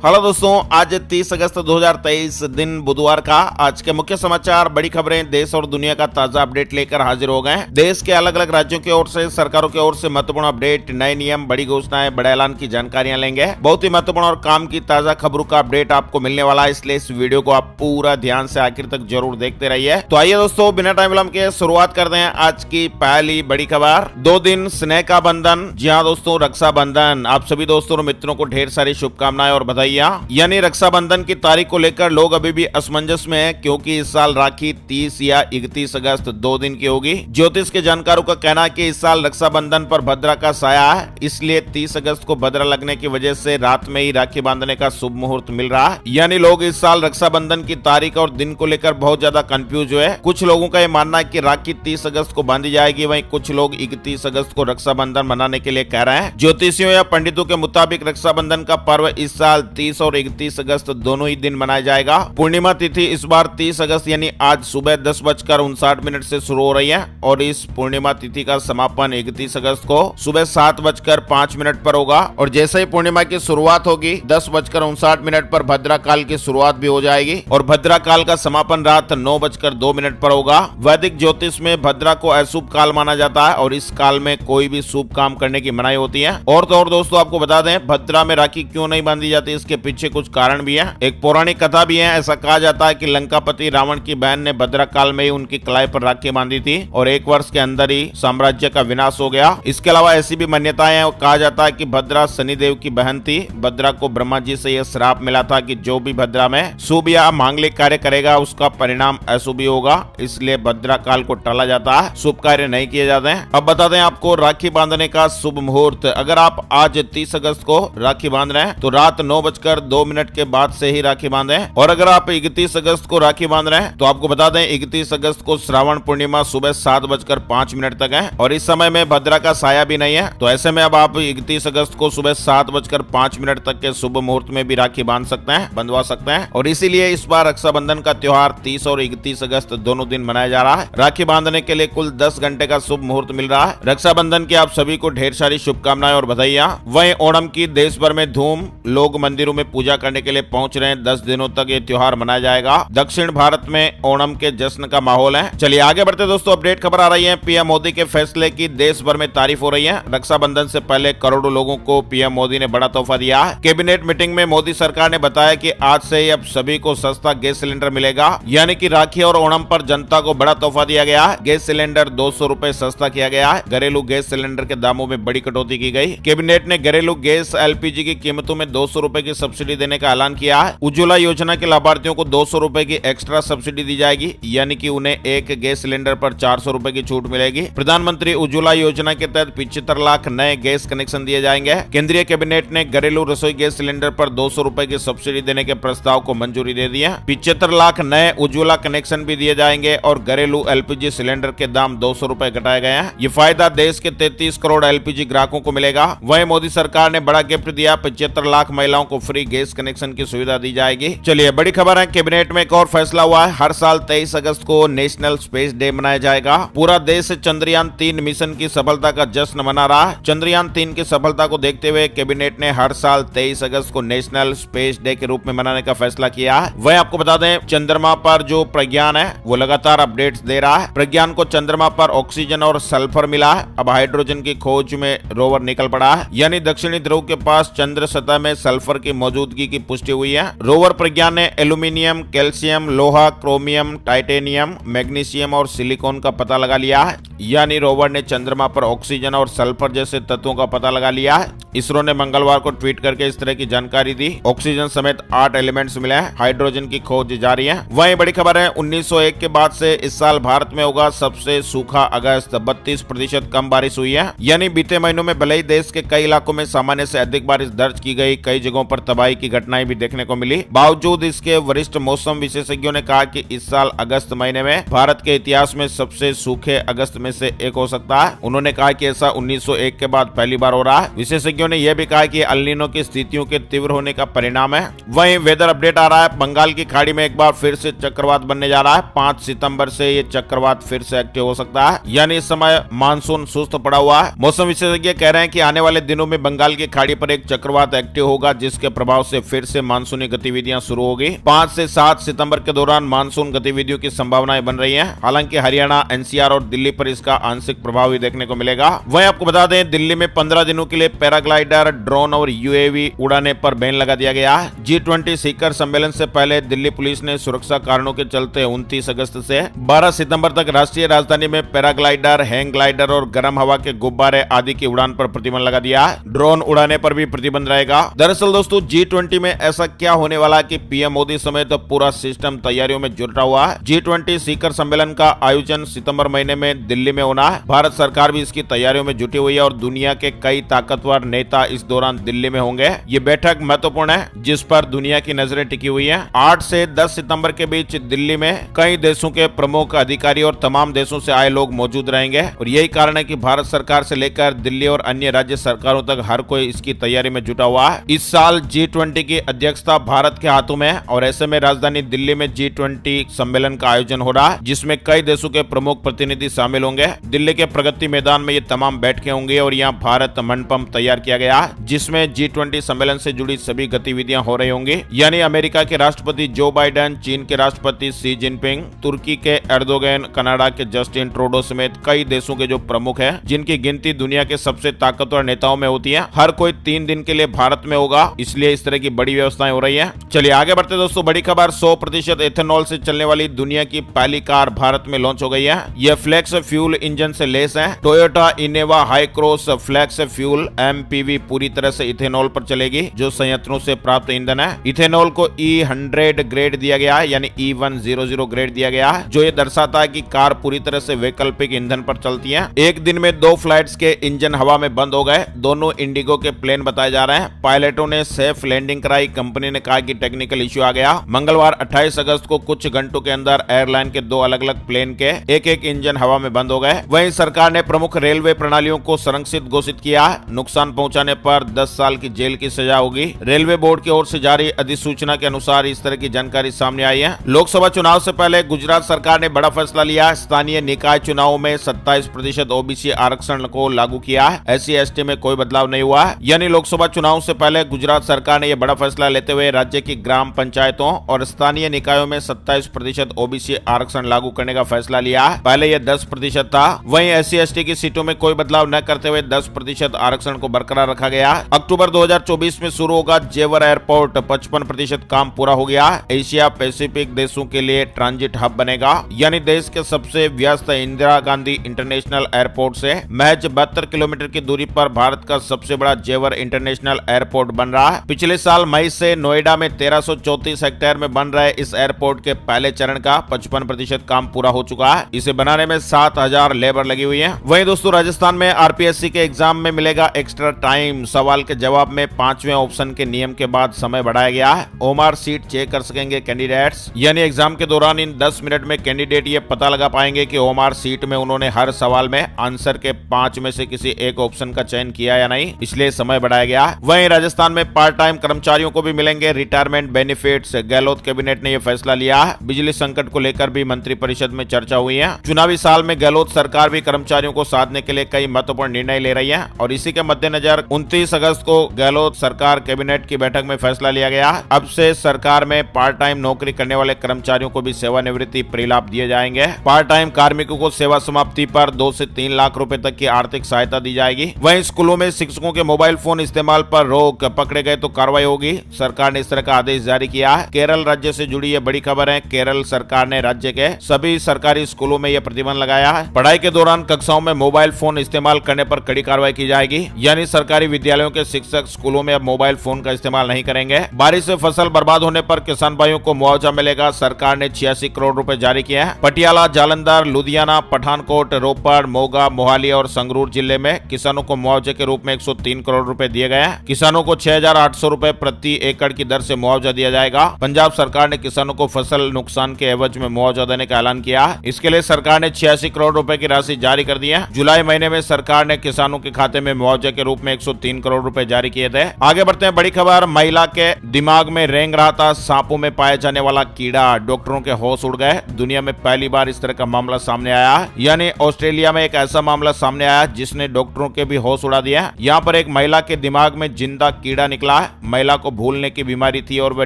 Hello दोस्तों, आज 30 अगस्त 2023 दिन बुधवार का आज के मुख्य समाचार, बड़ी खबरें, देश और दुनिया का ताजा अपडेट लेकर हाजिर हो गए हैं। देश के अलग अलग राज्यों की ओर से, सरकारों की ओर से महत्वपूर्ण अपडेट, नए नियम, बड़ी घोषणाएं, बड़े ऐलान की जानकारियां लेंगे। बहुत ही महत्वपूर्ण और काम की ताजा खबरों का अपडेट आपको मिलने वाला है, इसलिए इस वीडियो को आप पूरा ध्यान से आखिर तक जरूर देखते रहिए। तो आइए दोस्तों, बिना टाइम विलंब के शुरुआत करते हैं आज की पहली बड़ी खबर। 2 दिन स्नेह का बंधन। जी हाँ दोस्तों, रक्षाबंधन। आप सभी दोस्तों और मित्रों को ढेर सारी शुभकामनाएं और बधाइयां। यानी रक्षाबंधन की तारीख को लेकर लोग अभी भी असमंजस में हैं, क्योंकि इस साल राखी 30 या 31 अगस्त 2 दिन की होगी। ज्योतिष के जानकारों का कहना है कि इस साल रक्षाबंधन पर भद्रा का साया है, इसलिए 30 अगस्त को भद्रा लगने की वजह से रात में ही राखी बांधने का शुभ मुहूर्त मिल रहा है। यानी लोग इस साल रक्षाबंधन की तारीख और दिन को लेकर बहुत ज्यादा कंफ्यूज हुए। कुछ लोगों का यह मानना है कि राखी 30 अगस्त को बांधी जाएगी, वहीं कुछ लोग 31 अगस्त को रक्षाबंधन मनाने के लिए कह रहे हैं। ज्योतिषियों या पंडितों के मुताबिक रक्षाबंधन का पर्व इस साल 30 और 31 अगस्त दोनों ही दिन मनाया जाएगा। पूर्णिमा तिथि इस बार 30 अगस्त यानी आज सुबह 10:59 से शुरू हो रही है और इस पूर्णिमा तिथि का समापन 31 अगस्त को सुबह 7:05 पर होगा। और जैसे ही पूर्णिमा की शुरुआत होगी 10:59 पर भद्रा काल की शुरुआत भी हो जाएगी और भद्रा काल का समापन रात 9:02 पर होगा। वैदिक ज्योतिष में भद्रा को अशुभ काल माना जाता है और इस काल में कोई भी शुभ काम करने की मनाही होती है। और तो और दोस्तों, आपको बता दें भद्रा में राखी क्यों नहीं बांधी जाती, इसके पीछे कुछ कारण भी है। एक पौराणिक कथा भी है। ऐसा कहा जाता है कि लंकापति रावण की बहन ने भद्रा काल में ही उनकी कलाई पर राखी बांधी थी और 1 वर्ष के अंदर ही साम्राज्य का विनाश हो गया। इसके अलावा ऐसी भी मान्यताएं हैं, कहा जाता है कि भद्रा शनिदेव की बहन थी। भद्रा को ब्रह्मा जी से यह श्राप मिला था कि जो भी भद्रा में शुभ या मांगलिक कार्य करेगा उसका परिणाम अशुभ ही होगा, इसलिए भद्रा काल को टाला जाता है, शुभ कार्य नहीं किए जाते हैं। अब बता दें आपको राखी बांधने का शुभ मुहूर्त। अगर आप आज 30 अगस्त को राखी बांध रहे हैं तो रात 9:02 के बाद से ही राखी बांधे। और अगर आप 31 अगस्त को राखी बांध रहे हैं तो आपको बता दें 31 अगस्त को श्रावण पूर्णिमा सुबह 7:05 तक है और इस समय में भद्रा का साया भी नहीं है। तो ऐसे में अब आप 31 अगस्त को सुबह 7:05 तक के शुभ मुहूर्त में भी राखी बांध सकते हैं, बंधवा सकते हैं। और इसीलिए इस बार रक्षाबंधन का त्योहार 30 और 31 अगस्त दोनों दिन मनाया जा रहा है। राखी बांधने के लिए कुल 10 घंटे का शुभ मुहूर्त मिल रहा है। रक्षाबंधन की आप सभी को ढेर सारी शुभकामनाएं और बधाइयां। वहीं ओणम की देश भर में धूम, लोग मंदिरों में पूजा करने के लिए पहुंच रहे हैं। 10 दिनों तक ये त्योहार मनाया जाएगा। दक्षिण भारत में ओणम के जश्न का माहौल है। चलिए आगे बढ़ते दोस्तों, अपडेट खबर आ रही है। पीएम मोदी के फैसले की देश भर में तारीफ हो रही है। रक्षाबंधन से पहले करोड़ों लोगों को पीएम मोदी ने बड़ा तोहफा दिया है। कैबिनेट मीटिंग में मोदी सरकार ने बताया कि आज से ही अब सभी को सस्ता गैस सिलेंडर मिलेगा। यानी कि राखी और ओणम पर जनता को बड़ा तोहफा दिया गया है। गैस सिलेंडर 200 रुपए सस्ता किया गया है। घरेलू गैस सिलेंडर के दामों में बड़ी कटौती की गई। कैबिनेट ने घरेलू गैस एलपीजी की कीमतों में 200 रुपए की सब्सिडी देने का ऐलान किया है। उज्ज्वला योजना के लाभार्थियों को 200 रुपए की एक्स्ट्रा सब्सिडी दी जाएगी, यानी कि उन्हें एक गैस सिलेंडर पर 400 रुपए की छूट मिलेगी। प्रधानमंत्री उज्ज्वला योजना के तहत 75 लाख नए गैस कनेक्शन दिए जाएंगे। केंद्रीय कैबिनेट ने घरेलू रसोई गैस सिलेंडर पर 200 रुपए की सब्सिडी देने के प्रस्ताव को मंजूरी दे दी है। 75 लाख नए उज्ज्वला कनेक्शन भी दिए जाएंगे और घरेलू एलपीजी सिलेंडर के दाम 200 रुपए घटाए गए हैं। ये फायदा देश के 33 करोड़ एलपीजी ग्राहकों को मिलेगा। वहीं मोदी सरकार ने बड़ा गिफ्ट दिया, 75 लाख महिलाओं को फ्री गैस कनेक्शन की सुविधा दी जाएगी। चलिए बड़ी खबर है, कैबिनेट में एक और फैसला हुआ है। हर साल 23 अगस्त को नेशनल स्पेस डे मनाया जाएगा। पूरा देश चंद्रयान 3 मिशन की सफलता का जश्न मना रहा है। चंद्रयान 3 की सफलता को देखते हुए कैबिनेट ने हर साल 23 अगस्त को नेशनल स्पेस डे के रूप में मनाने का फैसला किया है। वह आपको बता दें चंद्रमा पर जो प्रज्ञान है वो लगातार अपडेट्स दे रहा है। प्रज्ञान को चंद्रमा पर ऑक्सीजन और सल्फर मिला है। अब हाइड्रोजन की खोज में रोवर निकल पड़ा है, यानी दक्षिणी ध्रुव के पास चंद्र सतह में सल्फर की मौजूदगी की पुष्टि हुई है। रोवर प्रज्ञान ने एल्यूमिनियम, कैल्शियम, लोहा, क्रोमियम, टाइटेनियम, मैग्नीशियम और सिलिकॉन का पता लगा लिया है। यानी रोवर ने चंद्रमा पर ऑक्सीजन और सल्फर जैसे तत्वों का पता लगा लिया है। इसरो ने मंगलवार को ट्वीट करके इस तरह की जानकारी दी। ऑक्सीजन समेत 8 एलिमेंट्स मिले हैं। हाइड्रोजन की खोज जारी है। वहीं बड़ी खबर है, 1901 के बाद से इस साल भारत में होगा सबसे सूखा अगस्त। 32% कम बारिश हुई है। यानी बीते महीनों में भले ही देश के कई इलाकों में सामान्य से अधिक बारिश दर्ज की गई, कई जगहों पर तबाही की घटनाएं भी देखने को मिली। बावजूद इसके वरिष्ठ मौसम विशेषज्ञों ने कहा कि इस साल अगस्त महीने में भारत के इतिहास में सबसे सूखे अगस्त में में से एक हो सकता है। उन्होंने कहा कि ऐसा 1901 के बाद पहली बार हो रहा है। विशेषज्ञों ने यह भी कहा कि अल नीनो की स्थितियों के तीव्र होने का परिणाम है। वहीं वेदर अपडेट आ रहा है, बंगाल की खाड़ी में एक बार फिर से चक्रवात बनने जा रहा है। 5 सितंबर से ये चक्रवात फिर से एक्टिव हो सकता है, यानी इस समय मानसून सुस्त पड़ा हुआ है। मौसम विशेषज्ञ कह रहे हैं कि आने वाले दिनों में बंगाल की खाड़ी पर एक चक्रवात एक्टिव होगा, जिसके प्रभाव से फिर से मानसूनी गतिविधियां शुरू होगी। 5 से 7 सितंबर के दौरान मानसून गतिविधियों की संभावनाएं बन रही हैं। हालांकि हरियाणा, एनसीआर और दिल्ली पर इसका आंशिक प्रभाव भी देखने को मिलेगा। वहीं आपको बता दें, दिल्ली में 15 दिनों के लिए पैराग्लाइडर, ड्रोन और यूएवी उड़ाने पर बैन लगा दिया गया है। G20 शिखर सम्मेलन से पहले दिल्ली पुलिस ने सुरक्षा कारणों के चलते 29 अगस्त से 12 सितंबर तक राष्ट्रीय राजधानी में पैराग्लाइडर, हैंग ग्लाइडर और गर्म हवा के गुब्बारे आदि की उड़ान पर प्रतिबंध लगा दिया है। ड्रोन उड़ाने पर भी प्रतिबंध रहेगा। दरअसल दोस्तों, G20 में ऐसा क्या होने वाला कि पीएम मोदी समेत पूरा सिस्टम तैयारियों में जुटा हुआ है। G20 शिखर सम्मेलन का आयोजन सितंबर महीने में दिल्ली में होना है। भारत सरकार भी इसकी तैयारियों में जुटी हुई है और दुनिया के कई ताकतवर नेता इस दौरान दिल्ली में होंगे। ये बैठक महत्वपूर्ण है, जिस पर दुनिया की नजरें टिकी हुई हैं। 8 से 10 सितंबर के बीच दिल्ली में कई देशों के प्रमुख अधिकारी और तमाम देशों से आए लोग मौजूद रहेंगे और यही कारण है कि भारत सरकार से लेकर दिल्ली और अन्य राज्य सरकारों तक हर कोई इसकी तैयारी में जुटा हुआ है। इस साल G20 की अध्यक्षता भारत के हाथों में है और ऐसे में राजधानी दिल्ली में G20 सम्मेलन का आयोजन हो रहा है, जिसमें कई देशों के प्रमुख प्रतिनिधि शामिल होंगे। दिल्ली के प्रगति मैदान में ये तमाम बैठकें होंगी और यहाँ भारत मंडपम तैयार किया गया है, जिसमें G20 सम्मेलन से जुड़ी सभी गतिविधियां हो रही होंगी। यानी अमेरिका के राष्ट्रपति जो बाइडेन, चीन के राष्ट्रपति शी जिनपिंग, तुर्की के एर्दोगन, कनाडा के जस्टिन ट्रूडो समेत कई देशों के जो प्रमुख हैं, जिनकी गिनती दुनिया के सबसे ताकतवर नेताओं में होती है, हर कोई 3 दिन के लिए भारत में होगा। इसलिए इस तरह की बड़ी व्यवस्थाएं हो रही है। चलिए आगे बढ़ते दोस्तों, बड़ी खबर, 100% एथेनॉल से चलने वाली दुनिया की पहली कार भारत में लॉन्च हो गई है। यह फ्लेक्स फ्यूल इंजन से लेस है। Toyota Innova high cross flex fuel MPV पूरी तरह से इथेनॉल पर चलेगी, जो संयंत्रों से प्राप्त ईंधन है। इथेनॉल को E100 ग्रेड दिया गया है, यानी E100 ग्रेड दिया गया है, जो ये दर्शाता है कि कार पूरी तरह से वैकल्पिक ईंधन पर चलती है। एक दिन में 2 फ्लाइट्स के इंजन हवा में बंद हो गए। दोनों इंडिगो के प्लेन बताए जा रहे हैं। पायलटों ने सेफ लैंडिंग कराई। कंपनी ने कहा कि टेक्निकल इश्यू आ गया। मंगलवार 28 अगस्त को कुछ घंटों के अंदर एयरलाइन के 2 अलग अलग प्लेन के एक इंजन हवा में बंद हो गए। वहीं सरकार ने प्रमुख रेलवे प्रणालियों को संरक्षित घोषित किया। नुकसान पहुंचाने पर 10 साल की जेल की सजा होगी। रेलवे बोर्ड की ओर से जारी अधिसूचना के अनुसार इस तरह की जानकारी सामने आई है। लोकसभा चुनाव से पहले गुजरात सरकार ने बड़ा फैसला लिया। स्थानीय निकाय चुनाव में 27% OBC आरक्षण को लागू किया है। SC/ST में कोई बदलाव नहीं हुआ है। यानी लोकसभा चुनाव से पहले गुजरात सरकार ने यह बड़ा फैसला लेते हुए राज्य की ग्राम पंचायतों और स्थानीय निकायों में 27% OBC आरक्षण लागू करने का फैसला लिया है। पहले यह 10% था। वहीं SC/ST की सीटों में कोई बदलाव न करते हुए 10% आरक्षण को बरकरार रखा गया। अक्टूबर 2024 में शुरू होगा जेवर एयरपोर्ट, 55% काम पूरा हो गया। एशिया पैसिफिक देशों के लिए ट्रांजिट हब बनेगा, यानी देश के सबसे व्यस्त इंदिरा गांधी इंटरनेशनल एयरपोर्ट से महज 72 किलोमीटर की दूरी पर भारत का सबसे बड़ा जेवर इंटरनेशनल एयरपोर्ट बन रहा है। पिछले साल मई से नोएडा में 1334 हेक्टेयर में बन रहे इस एयरपोर्ट के पहले चरण का 55% काम पूरा हो चुका है। इसे बनाने में 7000 लेबर लगी हुई है। वहीं दोस्तों, राजस्थान में RPSC के एग्जाम में मिलेगा एक्स्ट्रा टाइम। सवाल के जवाब में 5वें ऑप्शन के नियम के बाद समय बढ़ाया गया है। OMR सीट चेक कर सकेंगे कैंडिडेट्स, यानी एग्जाम के दौरान इन 10 मिनट में कैंडिडेट ये पता लगा पाएंगे कि OMR सीट में उन्होंने हर सवाल में आंसर के 5 में से किसी एक ऑप्शन का चयन किया या नहीं, इसलिए समय बढ़ाया गया। वहीं राजस्थान में पार्ट टाइम कर्मचारियों को भी मिलेंगे रिटायरमेंट बेनिफिट्स। गहलोत कैबिनेट ने यह फैसला लिया। बिजली संकट को लेकर भी मंत्रिपरिषद में चर्चा हुई है। चुनावी साल में गहलोत सरकार भी कर्मचारियों को साधने के लिए कई महत्वपूर्ण निर्णय ले रही है और इसी के मद्देनजर 29 अगस्त को गहलोत सरकार कैबिनेट की बैठक में फैसला लिया गया। अब से सरकार में पार्ट टाइम नौकरी करने वाले कर्मचारियों को भी सेवानिवृत्ति परिलाभ दिए जाएंगे। पार्ट टाइम कार्मिकों को सेवा समाप्ति पर 2 से 3 लाख रुपए तक की आर्थिक सहायता दी जाएगी। वहीं स्कूलों में शिक्षकों के मोबाइल फोन इस्तेमाल पर रोक, पकड़े गए तो कार्रवाई होगी। सरकार ने इस तरह का आदेश जारी किया है। केरल राज्य से जुड़ी यह बड़ी खबर है। केरल सरकार ने राज्य के सभी सरकारी स्कूलों में यह प्रतिबंध लगाया है। पढ़ाई के दौरान कक्षाओं में मोबाइल फोन इस्तेमाल करने पर कड़ी कार्रवाई की जाएगी, यानी सरकारी विद्यालयों के शिक्षक स्कूलों में अब मोबाइल फोन का इस्तेमाल नहीं करेंगे। बारिश से फसल बर्बाद होने पर किसान भाइयों को मुआवजा मिलेगा। सरकार ने 86 करोड़ रुपए जारी किए हैं। पटियाला, जालंधर, लुधियाना, पठानकोट, रोपड़, मोगा, मोहाली और संगरूर जिले में किसानों को मुआवजे के रूप में 103 करोड़ रुपए दिए गए हैं। किसानों को 6800 रुपए प्रति एकड़ की दर से मुआवजा दिया जाएगा। पंजाब सरकार ने किसानों को फसल नुकसान के एवज में मुआवजा देने का ऐलान किया। इसके लिए सरकार ने 86 करोड़ रुपए की राशि जारी कर दी है। जुलाई महीने में सरकार ने किसानों के खाते में मुआवजे के रूप में 103 करोड़ रुपए जारी किए थे। आगे बढ़ते हैं, बड़ी खबर, महिला के दिमाग में रेंग रहा था सांपों में पाए जाने वाला कीड़ा, डॉक्टरों के होश उड़ गए। दुनिया में पहली बार इस तरह का मामला सामने आया, यानी ऑस्ट्रेलिया में एक ऐसा मामला सामने आया जिसने डॉक्टरों के भी होश उड़ा दिया। यहाँ पर एक महिला के दिमाग में जिंदा कीड़ा निकला है। महिला को भूलने की बीमारी थी और वह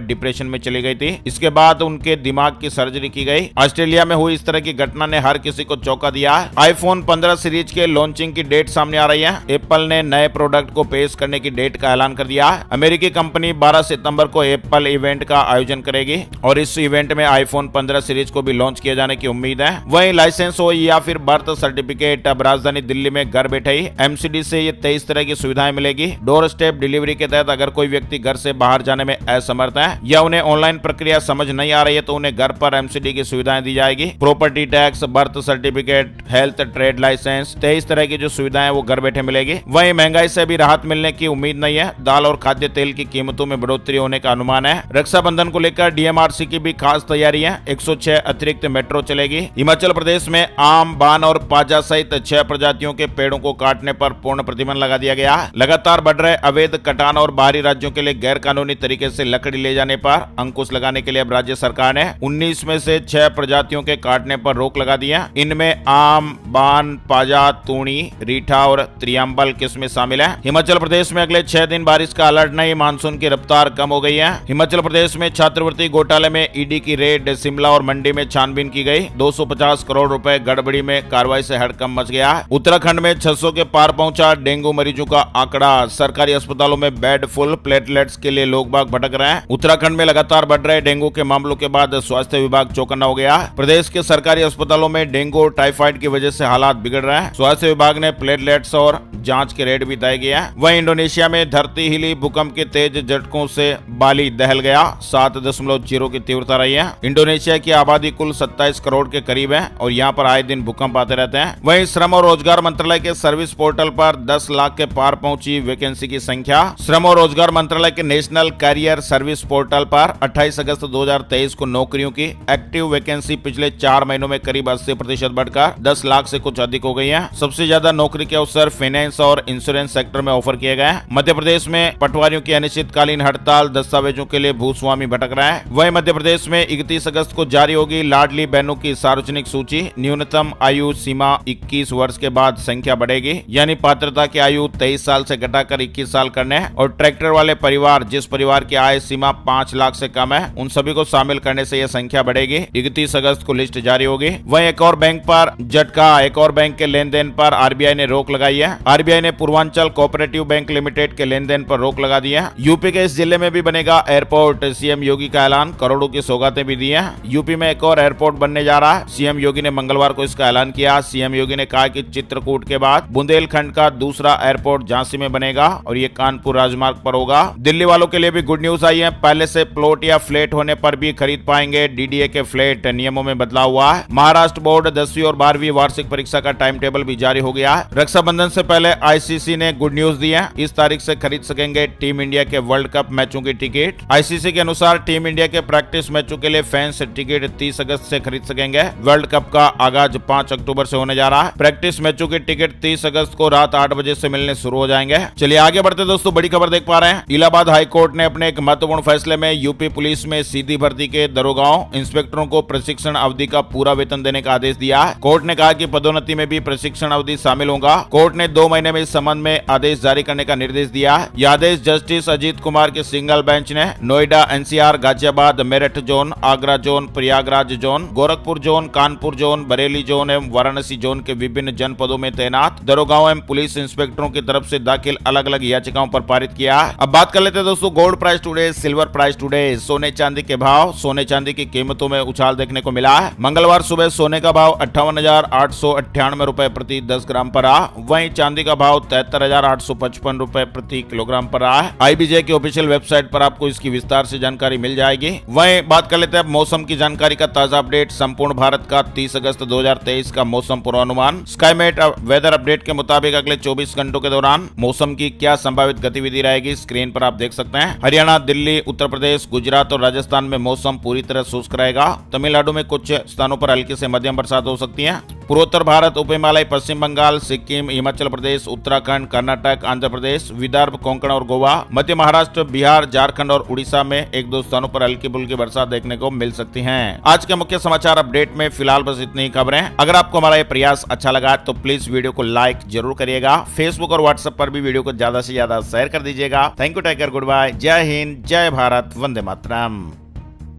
डिप्रेशन में चली गई थी। इसके बाद उनके दिमाग की सर्जरी की गई। ऑस्ट्रेलिया में हुई इस तरह की घटना ने हर किसी को चौंका दिया है। आईफोन 15 सीरीज के लॉन्चिंग की डेट सामने आ रही है। एप्पल ने नए प्रोडक्ट को पेश करने की डेट का ऐलान कर दिया है। अमेरिकी कंपनी 12 सितंबर को एप्पल इवेंट का आयोजन करेगी और इस इवेंट में आईफोन 15 सीरीज को भी लॉन्च किए जाने की उम्मीद है। वहीं लाइसेंस हो या फिर बर्थ सर्टिफिकेट, अब राजधानी दिल्ली में घर बैठे ही एमसीडी से ये 23 तरह की सुविधाएं मिलेगी। डोर स्टेप डिलीवरी के तहत अगर कोई व्यक्ति घर से बाहर जाने में असमर्थ है या उन्हें ऑनलाइन प्रक्रिया समझ नहीं आ रही है तो उन्हें घर पर एमसीडी की सुविधाएं दी जाएगी। Property tax, birth certificate, health, trade licence, 23 तरह की जो सुविधाएं वो घर बैठे मिलेगी। वहीं महंगाई से भी राहत मिलने की उम्मीद नहीं है। दाल और खाद्य तेल की कीमतों में बढ़ोतरी होने का अनुमान है। रक्षाबंधन को लेकर डीएमआरसी की भी खास तैयारी है। 106 अतिरिक्त मेट्रो चलेगी। हिमाचल प्रदेश में आम, बान और पाजा सहित 6 प्रजातियों के पेड़ों को काटने पर पूर्ण प्रतिबंध लगा दिया गया। लगातार बढ़ रहे अवैध कटान और बाहरी राज्यों के लिए गैर कानूनी तरीके से लकड़ी ले जाने पर अंकुश लगाने के लिए अब राज्य सरकार ने 19 में से 6 प्रजातियों के काटने पर रोक लगा दी है। इनमें आम, बान, पाजा, तूणी, रीठा और त्रियम्बल किस्में शामिल है। हिमाचल प्रदेश में अगले 6 दिन बारिश का अलर्ट नहीं, मानसून की रफ्तार कम हो गई है। हिमाचल प्रदेश में छात्रवृत्ति घोटाले में ईडी की रेड, शिमला और मंडी में छानबीन की गई। 250 करोड़ रुपए गड़बड़ी में कार्रवाई से हड़कंप मच गया। उत्तराखंड में 600 के पार पहुंचा डेंगू मरीजों का आंकड़ा। सरकारी अस्पतालों में बेड फुल, प्लेटलेट्स के लिए लोग बाग भटक रहे हैं। उत्तराखंड में लगातार बढ़ रहे डेंगू के मामलों के बाद स्वास्थ्य विभाग चौकन्ना हो गया। प्रदेश के सरकारी अस्पतालों में डेंगू और टाइफाइड की वजह से हालात बिगड़ रहे हैं। स्वास्थ्य विभाग ने प्लेटलेट्स और जांच के रेट भी तय किया। वहीं इंडोनेशिया में धरती हिली, भूकंप के तेज झटकों से बाली दहल गया। 7.0 की तीव्रता रही है। इंडोनेशिया की आबादी कुल 27 करोड़ के करीब है और यहाँ पर आए दिन भूकंप आते रहते हैं। वहीं श्रम और रोजगार मंत्रालय के सर्विस पोर्टल पर 10 लाख के पार पहुंची वैकेंसी की संख्या। श्रम और रोजगार मंत्रालय के नेशनल कैरियर सर्विस पोर्टल पर 28 अगस्त 2023 को नौकरियों की एक्टिव वैकेंसी पिछले 4 महीनों में करीब 80% बढ़कर 10 लाख से कुछ अधिक हो गई है। सबसे ज्यादा नौकरी के अवसर फाइनेंस और इंश्योरेंस सेक्टर में ऑफर किए गए। मध्य प्रदेश में पटवारियों की अनिश्चितकालीन हड़ताल, दस्तावेजों के लिए भूस्वामी भटक रहा है। वहीं मध्य प्रदेश में 31 अगस्त को जारी होगी लाडली बहनों की सार्वजनिक सूची। न्यूनतम आयु सीमा 21 वर्ष के बाद संख्या बढ़ेगी, यानी पात्रता की आयु 23 साल से घटाकर 21 साल करने और ट्रैक्टर वाले परिवार, जिस परिवार की आय सीमा 5 लाख से कम है, उन सभी को शामिल करने से यह संख्या बढ़ेगी। 31 अगस्त को लिस्ट जारी होगी। वहीं एक और बैंक पर झटका, एक और बैंक के लेन देन पर आरबीआई ने रोक लगाई है। आरबीआई ने पूर्वांचल कोऑपरेटिव बैंक लिमिटेड के लेन देन पर रोक लगा दी है। यूपी के इस जिले में भी बनेगा एयरपोर्ट, सीएम योगी का ऐलान, करोड़ों की सौगातें भी दी है। यूपी में एक और एयरपोर्ट बनने जा रहा है। सीएम योगी ने मंगलवार को इसका ऐलान किया। सीएम योगी ने कहा कि चित्रकूट के बाद बुंदेलखंड का दूसरा एयरपोर्ट झांसी में बनेगा और ये कानपुर राजमार्ग पर होगा। दिल्ली वालों के लिए भी गुड न्यूज आई है। पहले से प्लॉट या फ्लैट होने पर भी खरीद पाएंगे डीडीए के फ्लैट। नियमों में बदलाव हुआ है। महाराष्ट्र बोर्ड 10वीं और 12वीं वार्षिक परीक्षा का टाइम टेबल भी जारी हो गया है। रक्षाबंधन से पहले आईसीसी ने गुड न्यूज दी है। इस तारीख से खरीद सकेंगे टीम इंडिया के वर्ल्ड कप मैचों की टिकट। आईसीसी के अनुसार टीम इंडिया के प्रैक्टिस मैचों के लिए फैंस टिकट 30 अगस्त से खरीद सकेंगे। वर्ल्ड कप का आगाज 5 अक्टूबर से होने जा रहा है। प्रैक्टिस मैचों की टिकट 30 अगस्त को रात 8 बजे से मिलने शुरू हो जाएंगे। चलिए आगे बढ़ते दोस्तों, बड़ी खबर देख पा रहे हैं। इलाहाबाद हाई कोर्ट ने अपने एक महत्वपूर्ण फैसले में यूपी पुलिस में सीधी भर्ती के दरोगाओं, इंस्पेक्टरों को प्रशिक्षण अवधि का पूरा वेतन देने का आदेश दिया है। कोर्ट ने कहा कि पदोन्नति में भी प्रशिक्षण अवधि शामिल होगा। कोर्ट ने 2 महीने में इस संबंध में आदेश जारी करने का निर्देश दिया है। यह आदेश जस्टिस अजीत कुमार के सिंगल बेंच ने Noida, NCR, Ghaziabad, Meerut zone, Agra zone, Prayagraj zone, Gorakhpur zone, Kanpur zone, Bareilly zone एवं वाराणसी जोन के विभिन्न जनपदों में तैनात दरोगाओं एवं पुलिस इंस्पेक्टरों की तरफ से दाखिल अलग अलग याचिकाओं पर पारित किया। अब बात कर लेते हैं दोस्तों gold price today, silver price today, सोने चांदी के भाव। सोने चांदी की कीमतों में उछाल देखने को मिला है। मंगलवार सुबह सोने का भाव 58,898 रुपए प्रति 10 ग्राम पर रहा। वहीं चांदी का भाव 73,855 रुपए प्रति किलोग्राम पर रहा है। आईबीजे की ऑफिशियल वेबसाइट पर आपको इसकी विस्तार से जानकारी मिल जाएगी। वहीं बात कर लेते हैं मौसम की जानकारी का ताजा अपडेट। संपूर्ण भारत का 30 अगस्त 2023 का मौसम पूर्वानुमान। स्काईमेट वेदर अपडेट के मुताबिक अगले 24 घंटों के दौरान मौसम की क्या संभावित गतिविधि रहेगी स्क्रीन पर आप देख सकते हैं। हरियाणा, दिल्ली, उत्तर प्रदेश, गुजरात और राजस्थान में मौसम पूरी तरह शुष्क रहेगा। तमिलनाडु में कुछ स्थानों पर हल्की से मध्यम बरसात हो सकती है। पूर्वोत्तर भारत, उप हिमालय, पश्चिम बंगाल, सिक्किम, हिमाचल प्रदेश, उत्तराखंड, कर्नाटक, आंध्र प्रदेश, विदर्भ, कोंकण और गोवा, मध्य महाराष्ट्र, बिहार, झारखंड और उड़ीसा में एक दो स्थानों पर हल्की फुल्की बरसात देखने को मिल सकती है। आज के मुख्य समाचार अपडेट में फिलहाल बस इतनी ही खबरें। अगर आपको हमारा ये प्रयास अच्छा लगा तो प्लीज वीडियो को लाइक जरूर करिएगा। फेसबुक और व्हाट्सएप पर भी वीडियो को ज्यादा से ज्यादा शेयर कर दीजिएगा। Thank you, take care, good bye, जय हिंद, जय भारत, वंदे मातरम।